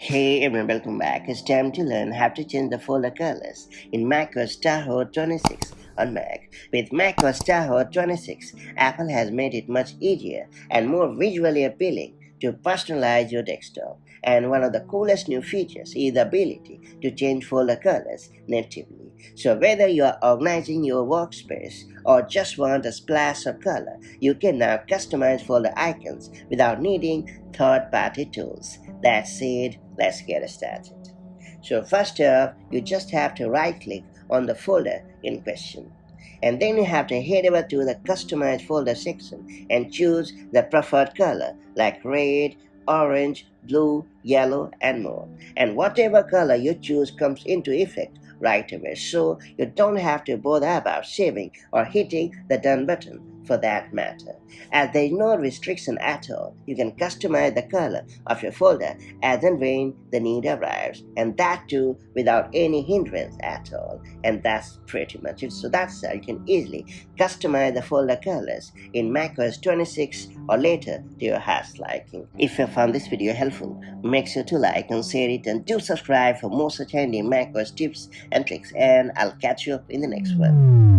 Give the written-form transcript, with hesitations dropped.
Hey everyone, welcome back. It's time to learn how to change the folder colors in macOS Tahoe 26 on Mac. With macOS Tahoe 26, Apple has made it much easier and more visually appealing to personalize your desktop. And one of the coolest new features is the ability to change folder colors natively. So whether you are organizing your workspace or just want a splash of color, you can now customize folder icons without needing third-party tools. That's it, let's get started. So first off, you just have to right-click on the folder in question. And then you have to head over to the Customize folder section and choose the preferred color like red, orange, blue, yellow, and more. And whatever color you choose comes into effect right away, so you don't have to bother about saving or hitting the done button for that matter. As there is no restriction at all, you can customize the color of your folder as and when the need arrives, and that too without any hindrance at all. And that's pretty much it. So that's how you can easily customize the folder colors in macOS 26 or later to your heart's liking. If you found this video helpful, make sure to like and share it, and do subscribe for more such handy macOS tips and tricks, and I'll catch you up in the next one.